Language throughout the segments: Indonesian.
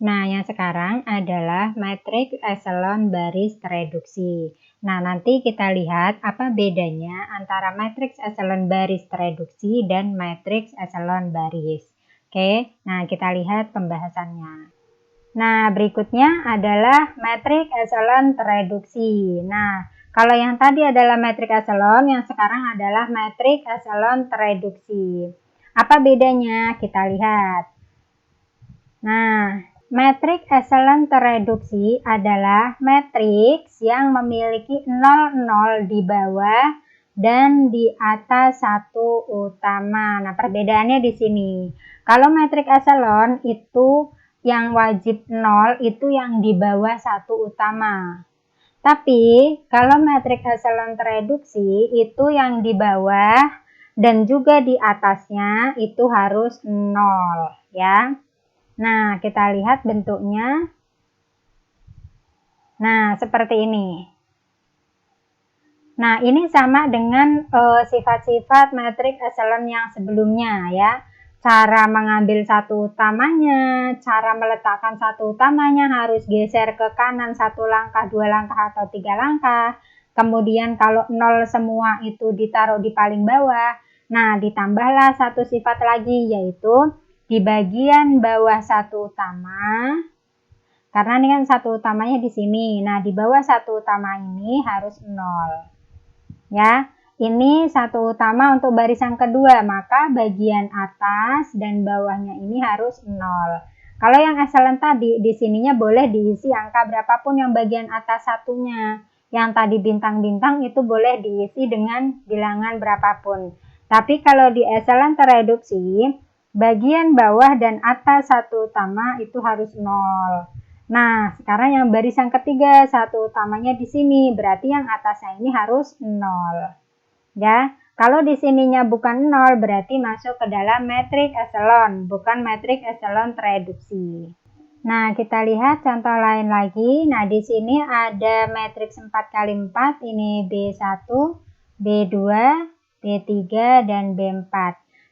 Nah, yang sekarang adalah matriks eselon baris tereduksi. Nah, nanti kita lihat apa bedanya antara matriks eselon baris tereduksi dan matriks eselon baris. Oke, nah kita lihat pembahasannya. Nah, berikutnya adalah matriks eselon tereduksi. Nah, kalau yang tadi adalah matriks eselon, yang sekarang adalah matriks eselon tereduksi. Apa bedanya? Kita lihat. Nah, matriks eselon tereduksi adalah matriks yang memiliki 0, di bawah dan di atas satu utama. Nah, perbedaannya di sini. Kalau matriks eselon itu yang wajib 0 itu yang di bawah satu utama. Tapi kalau matriks eselon tereduksi itu yang di bawah dan juga di atasnya itu harus 0 ya. Nah, kita lihat bentuknya. Nah, seperti ini. Nah, ini sama dengan sifat-sifat matriks eselon yang sebelumnya ya. Cara mengambil satu utamanya, cara meletakkan satu utamanya harus geser ke kanan 1 langkah, 2 langkah, atau 3 langkah. Kemudian kalau 0 semua itu ditaruh di paling bawah. Nah, ditambahlah satu sifat lagi, yaitu di bagian bawah satu utama, karena ini kan satu utamanya di sini. Nah, di bawah satu utama ini harus 0. Ya, ini satu utama untuk barisan kedua, maka bagian atas dan bawahnya ini harus 0. Kalau yang eselon tadi, di sininya boleh diisi angka berapapun yang bagian atas satunya. Yang tadi bintang-bintang itu boleh diisi dengan bilangan berapapun. Tapi kalau di eselon tereduksi, bagian bawah dan atas satu utama itu harus 0. Nah, sekarang yang barisan ketiga, satu utamanya di sini, berarti yang atasnya ini harus 0. Ya, kalau di sininya bukan 0, berarti masuk ke dalam matriks eselon, bukan matriks eselon tereduksi. Nah, kita lihat contoh lain lagi. Nah, di sini ada matriks 4x4, ini B1, B2, B3, dan B4.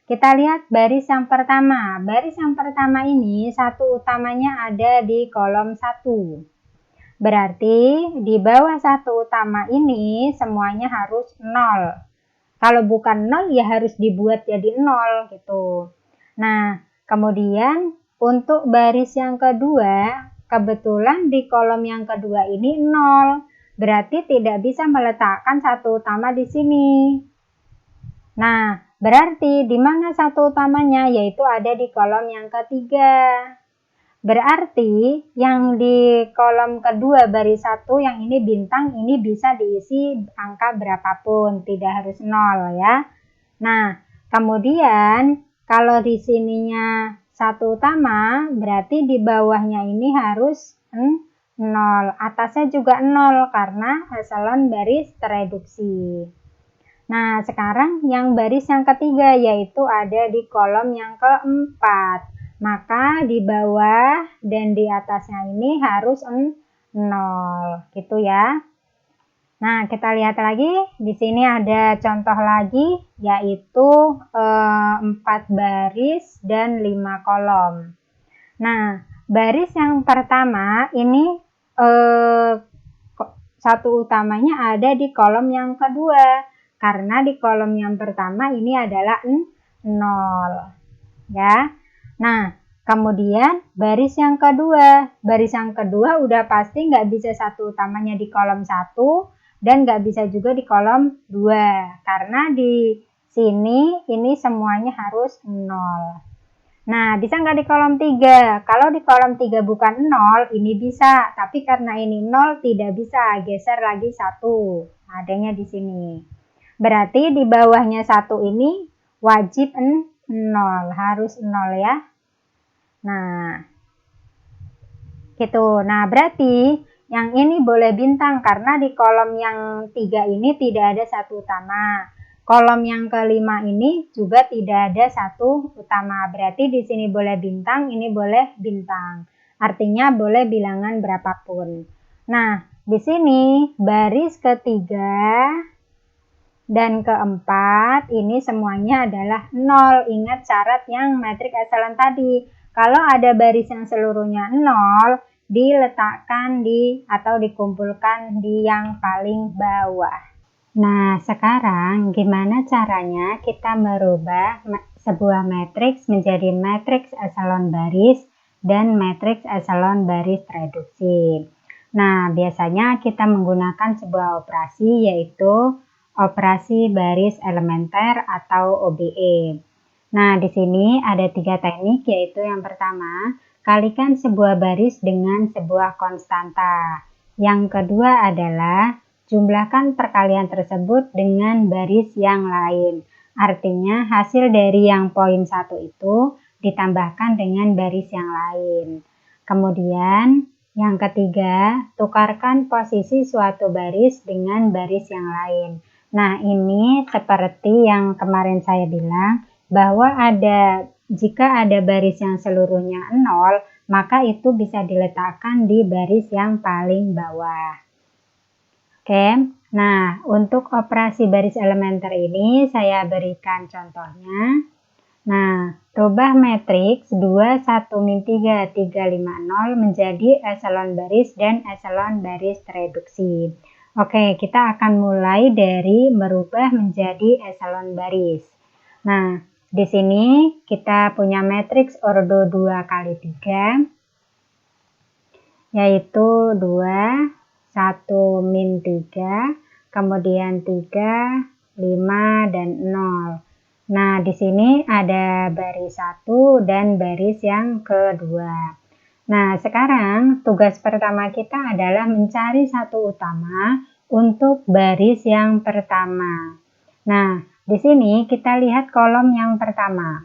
Kita lihat baris yang pertama. Baris yang pertama ini satu utamanya ada di kolom 1. Berarti di bawah satu utama ini semuanya harus 0. Kalau bukan 0 ya harus dibuat jadi 0 gitu. Nah, kemudian untuk baris yang kedua, kebetulan di kolom yang kedua ini 0. Berarti tidak bisa meletakkan satu utama di sini. Nah, berarti di mana satu utamanya? Yaitu ada di kolom yang ketiga. Berarti yang di kolom kedua baris 1 yang ini bintang, ini bisa diisi angka berapapun, tidak harus 0 ya. Nah, kemudian kalau di sininya satu utama, berarti di bawahnya ini harus 0. Atasnya juga 0 karena eselon baris tereduksi. Nah, sekarang yang baris yang ketiga yaitu ada di kolom yang keempat. Maka di bawah dan di atasnya ini harus 0, gitu ya. Nah, kita lihat lagi. Di sini ada contoh lagi, yaitu 4 baris dan 5 kolom. Nah, baris yang pertama ini satu utamanya ada di kolom yang kedua. Karena di kolom yang pertama ini adalah 0. Ya. Nah, kemudian baris yang kedua. Baris yang kedua udah pasti nggak bisa satu utamanya di kolom 1 dan nggak bisa juga di kolom 2. Karena di sini ini semuanya harus 0. Nah, bisa nggak di kolom 3? Kalau di kolom 3 bukan 0, ini bisa. Tapi karena ini 0 tidak bisa. Geser lagi 1. Adanya di sini. Berarti di bawahnya 1 ini wajib 0, harus 0 ya. Nah, gitu. Nah, berarti yang ini boleh bintang karena di kolom yang 3 ini tidak ada satu utama. Kolom yang kelima ini juga tidak ada satu utama. Berarti di sini boleh bintang, ini boleh bintang. Artinya boleh bilangan berapapun. Nah, di sini baris ketiga dan keempat ini semuanya adalah 0. Ingat syarat yang matriks eselon tadi. Kalau ada baris yang seluruhnya 0, diletakkan di atau dikumpulkan di yang paling bawah. Nah, sekarang gimana caranya kita merubah sebuah matriks menjadi matriks eselon baris dan matriks eselon baris reduksi. Nah, biasanya kita menggunakan sebuah operasi yaitu operasi baris elementer atau OBE. Nah, di sini ada 3 teknik, yaitu yang pertama, kalikan sebuah baris dengan sebuah konstanta. Yang kedua adalah jumlahkan perkalian tersebut dengan baris yang lain. Artinya hasil dari yang poin 1 itu ditambahkan dengan baris yang lain. Kemudian yang ketiga, tukarkan posisi suatu baris dengan baris yang lain. Nah, ini seperti yang kemarin saya bilang, bahwa jika ada baris yang seluruhnya 0, maka itu bisa diletakkan di baris yang paling bawah. Oke, nah untuk operasi baris elementer ini saya berikan contohnya. Nah, rubah matriks 2, 1, min 3, 3, 5, 0 menjadi eselon baris dan eselon baris reduksi. Oke, kita akan mulai dari merubah menjadi eselon baris. Nah, di sini kita punya matriks ordo 2 kali 3, yaitu 2, 1, min 3, kemudian 3, 5, dan 0. Nah, di sini ada baris 1 dan baris yang kedua. Nah, sekarang tugas pertama kita adalah mencari satu utama untuk baris yang pertama. Nah, di sini kita lihat kolom yang pertama.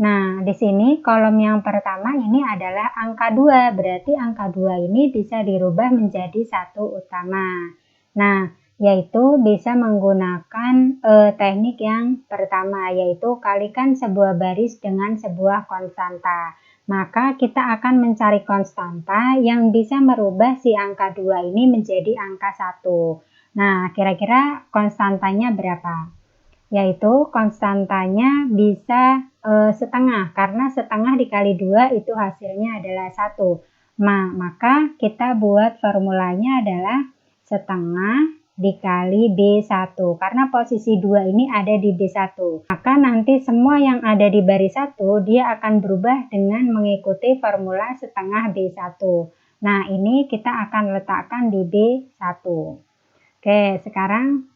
Nah, di sini kolom yang pertama ini adalah angka 2, berarti angka 2 ini bisa dirubah menjadi satu utama. Nah, yaitu bisa menggunakan teknik yang pertama, yaitu kalikan sebuah baris dengan sebuah konstanta. Maka kita akan mencari konstanta yang bisa merubah si angka 2 ini menjadi angka 1. Nah, kira-kira konstantanya berapa? Yaitu konstantanya bisa setengah, karena setengah dikali 2 itu hasilnya adalah 1. Maka kita buat formulanya adalah setengah dikali B1, karena posisi 2 ini ada di B1. Maka nanti semua yang ada di baris 1 dia akan berubah dengan mengikuti formula setengah B1. Nah, ini kita akan letakkan di B1. Oke, sekarang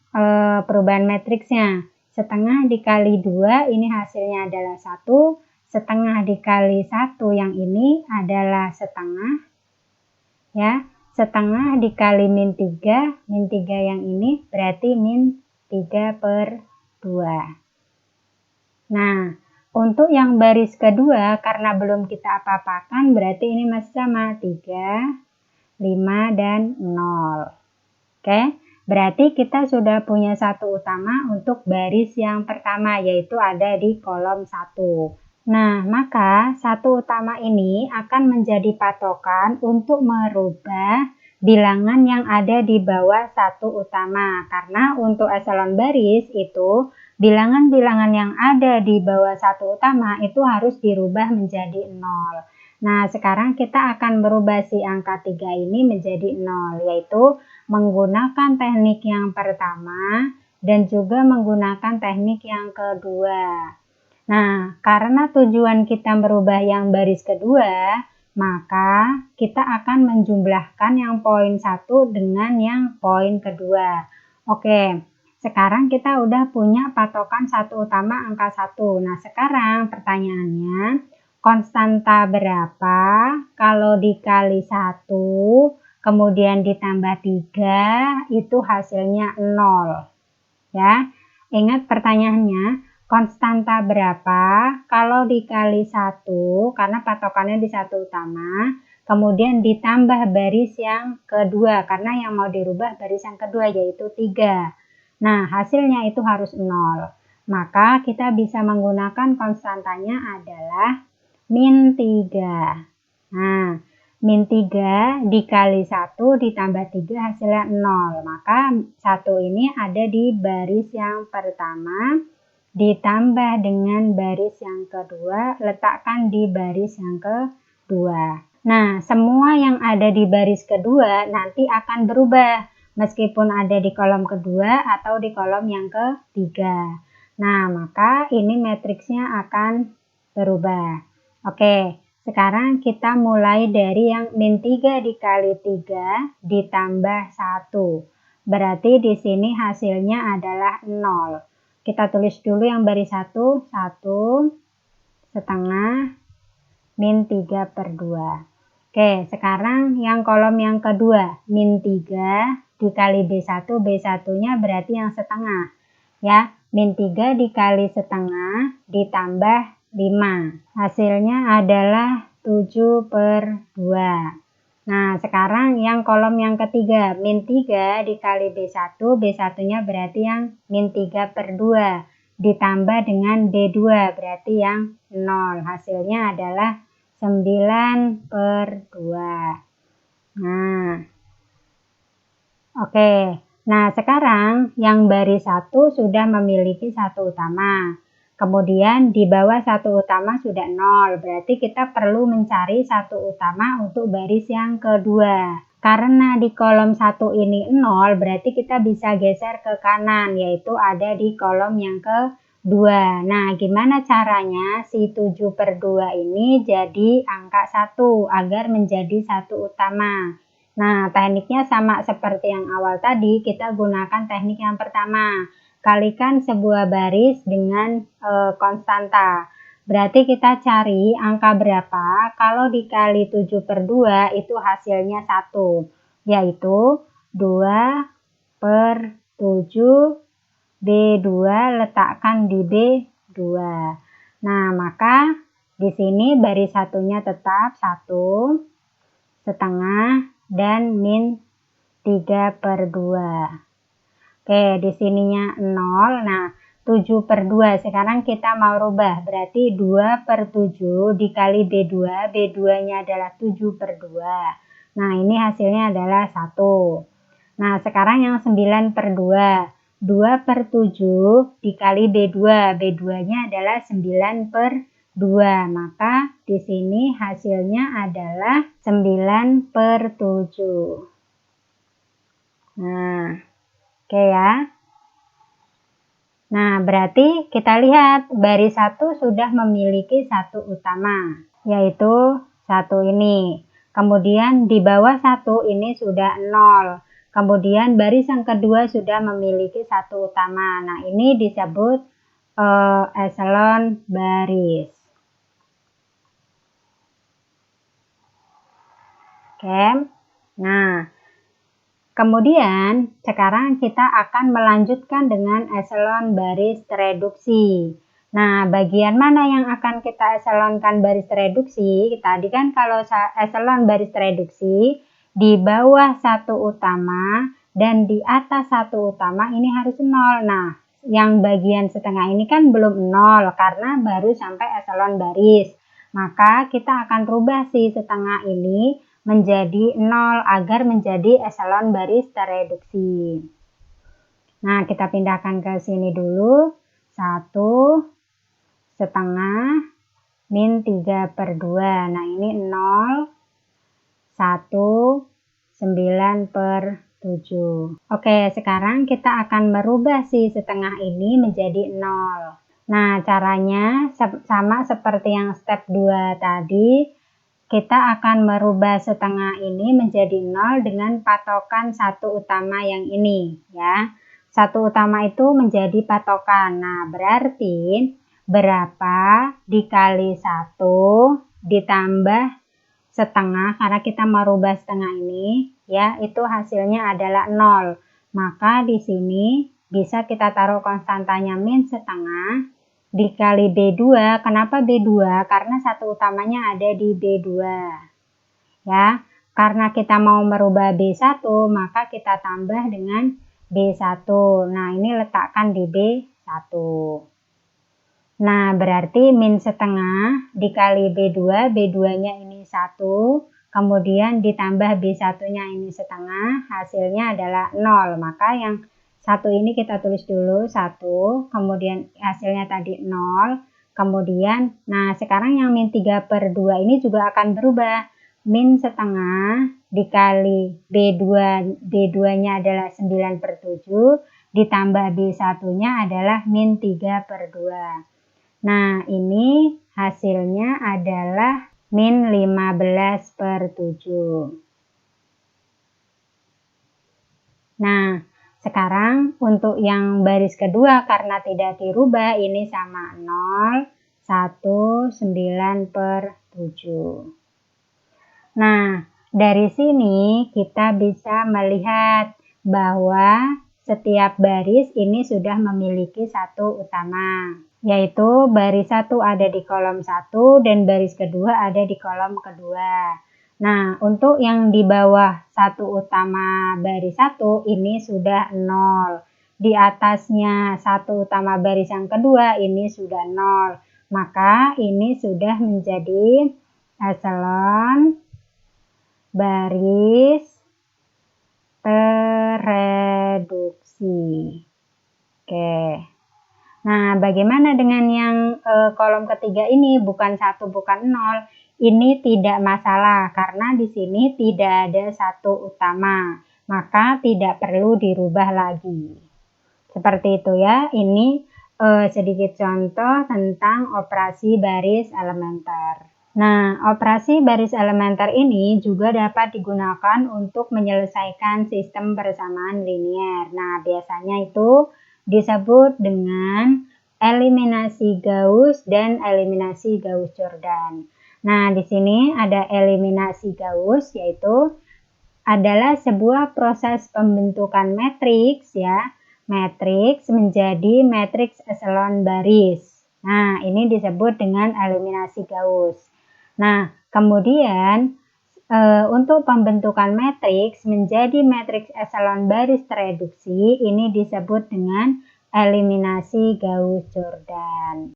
perubahan matriksnya. Setengah dikali 2 ini hasilnya adalah 1. Setengah dikali 1 yang ini adalah setengah. Ya. Setengah dikali min 3 yang ini berarti min 3/2. Nah, untuk yang baris kedua, karena belum kita apa-apakan, berarti ini masih sama, 3, 5, dan 0. Oke, berarti kita sudah punya satu utama untuk baris yang pertama, yaitu ada di kolom 1. Nah, maka satu utama ini akan menjadi patokan untuk merubah bilangan yang ada di bawah satu utama. Karena untuk eselon baris itu, bilangan-bilangan yang ada di bawah satu utama itu harus dirubah menjadi 0. Nah, sekarang kita akan merubah si angka 3 ini menjadi 0, yaitu menggunakan teknik yang pertama dan juga menggunakan teknik yang kedua. Nah, karena tujuan kita merubah yang baris kedua, maka kita akan menjumlahkan yang poin 1 dengan yang poin kedua. Oke, sekarang kita udah punya patokan satu utama angka 1. Nah, sekarang pertanyaannya, konstanta berapa kalau dikali 1, kemudian ditambah 3, itu hasilnya 0. Ya, ingat pertanyaannya. Konstanta berapa kalau dikali 1, karena patokannya di satu utama, kemudian ditambah baris yang kedua, karena yang mau dirubah baris yang kedua yaitu 3. Nah, hasilnya itu harus 0. Maka kita bisa menggunakan konstantanya adalah min 3. Nah, min 3 dikali 1 ditambah 3 hasilnya 0. Maka 1 ini ada di baris yang pertama. ditambah dengan baris yang kedua, letakkan di baris yang kedua. Nah, semua yang ada di baris kedua nanti akan berubah, meskipun ada di kolom kedua atau di kolom yang ketiga. Nah, maka ini matriksnya akan berubah. Oke, sekarang kita mulai dari yang min 3 dikali 3 ditambah 1. Berarti di sini hasilnya adalah 0. Kita tulis dulu yang baris 1, 1 setengah min 3/2. Oke, sekarang yang kolom yang kedua, min 3 dikali B1, B1-nya berarti yang setengah. Ya, min 3 dikali setengah ditambah 5. Hasilnya adalah 7/2. Nah, sekarang yang kolom yang ketiga, min 3 dikali B1, B1-nya berarti yang min 3/2. Ditambah dengan B2, berarti yang 0. Hasilnya adalah 9/2. Nah, oke. Nah, sekarang yang baris 1 sudah memiliki satu utama. Kemudian di bawah satu utama sudah 0. Berarti kita perlu mencari satu utama untuk baris yang kedua. Karena di kolom 1 ini 0, berarti kita bisa geser ke kanan, yaitu ada di kolom yang kedua. Nah, gimana caranya si 7/2 ini jadi angka 1 agar menjadi satu utama? Nah, tekniknya sama seperti yang awal tadi, kita gunakan teknik yang pertama. Kalikan sebuah baris dengan konstanta. Berarti kita cari angka berapa kalau dikali 7/2 itu hasilnya 1, yaitu 2/7. B2 letakkan di B2. Nah, maka di sini baris satunya tetap 1 setengah dan min 3/2. Oke, di sininya 0. Nah, 7/2. Sekarang kita mau rubah. Berarti 2/7 dikali B2. B2-nya adalah 7/2. Nah, ini hasilnya adalah 1. Nah, sekarang yang 9/2. 2/7 dikali B2. B2-nya adalah 9/2. Maka di sini hasilnya adalah 9/7. Nah, oke ya. Nah, berarti kita lihat baris 1 sudah memiliki satu utama, yaitu 1 ini. Kemudian di bawah 1 ini sudah 0. Kemudian baris yang kedua sudah memiliki satu utama. Nah, ini disebut eselon baris. Oke. Nah, kemudian sekarang kita akan melanjutkan dengan eselon baris reduksi. Nah, bagian mana yang akan kita eselonkan baris reduksi? Tadi kan kalau eselon baris reduksi, di bawah satu utama dan di atas satu utama ini harus 0. Nah, yang bagian setengah ini kan belum 0 karena baru sampai eselon baris. Maka kita akan rubah si setengah ini menjadi 0 agar menjadi eselon baris tereduksi. Nah, kita pindahkan ke sini dulu. 1 setengah min 3/2. Nah, ini 0. 1, 9/7. Oke, sekarang kita akan merubah si setengah ini menjadi 0. Nah, caranya sama seperti yang step 2 tadi. Kita akan merubah setengah ini menjadi 0 dengan patokan satu utama yang ini. Ya, satu utama itu menjadi patokan. Nah, berarti berapa dikali 1 ditambah setengah, karena kita merubah setengah ini, ya, itu hasilnya adalah 0. Maka di sini bisa kita taruh konstantanya min setengah dikali B2. Kenapa B2? Karena satu utamanya ada di B2. Ya, karena kita mau merubah B1, maka kita tambah dengan B1. Nah, ini letakkan di B1. Nah, berarti min setengah dikali B2, B2-nya ini 1, kemudian ditambah B1-nya ini setengah, hasilnya adalah 0. Maka yang 1 ini kita tulis dulu 1, kemudian hasilnya tadi 0, kemudian nah sekarang yang min 3/2 ini juga akan berubah. Min setengah dikali B2 nya adalah 9/7 ditambah B1 nya adalah min 3/2. Nah ini hasilnya adalah min 15/7. Nah sekarang untuk yang baris kedua karena tidak dirubah ini sama 0, 1, 9/7. Nah, dari sini kita bisa melihat bahwa setiap baris ini sudah memiliki satu utama, yaitu baris 1 ada di kolom 1 dan baris kedua ada di kolom kedua. Nah, untuk yang di bawah satu utama baris 1 ini sudah 0. Di atasnya satu utama baris yang kedua ini sudah 0. Maka ini sudah menjadi eselon baris tereduksi. Oke. Nah, bagaimana dengan yang kolom ketiga ini? Bukan 1, bukan 0. Ini tidak masalah karena di sini tidak ada satu utama. Maka tidak perlu dirubah lagi. Seperti itu ya. Ini sedikit contoh tentang operasi baris elementer. Nah, operasi baris elementer ini juga dapat digunakan untuk menyelesaikan sistem persamaan linier. Nah, biasanya itu disebut dengan eliminasi Gauss dan eliminasi Gauss-Jordan. Nah, di sini ada eliminasi Gauss, yaitu adalah sebuah proses pembentukan matriks ya. Matriks menjadi matriks eselon baris. Nah, ini disebut dengan eliminasi Gauss. Nah, kemudian untuk pembentukan matriks menjadi matriks eselon baris tereduksi ini disebut dengan eliminasi Gauss-Jordan.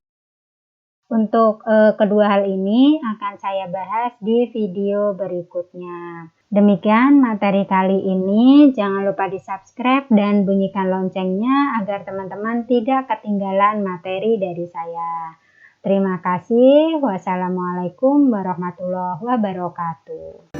Untuk kedua hal ini akan saya bahas di video berikutnya. Demikian materi kali ini, jangan lupa di subscribe dan bunyikan loncengnya agar teman-teman tidak ketinggalan materi dari saya. Terima kasih. Wassalamualaikum warahmatullahi wabarakatuh.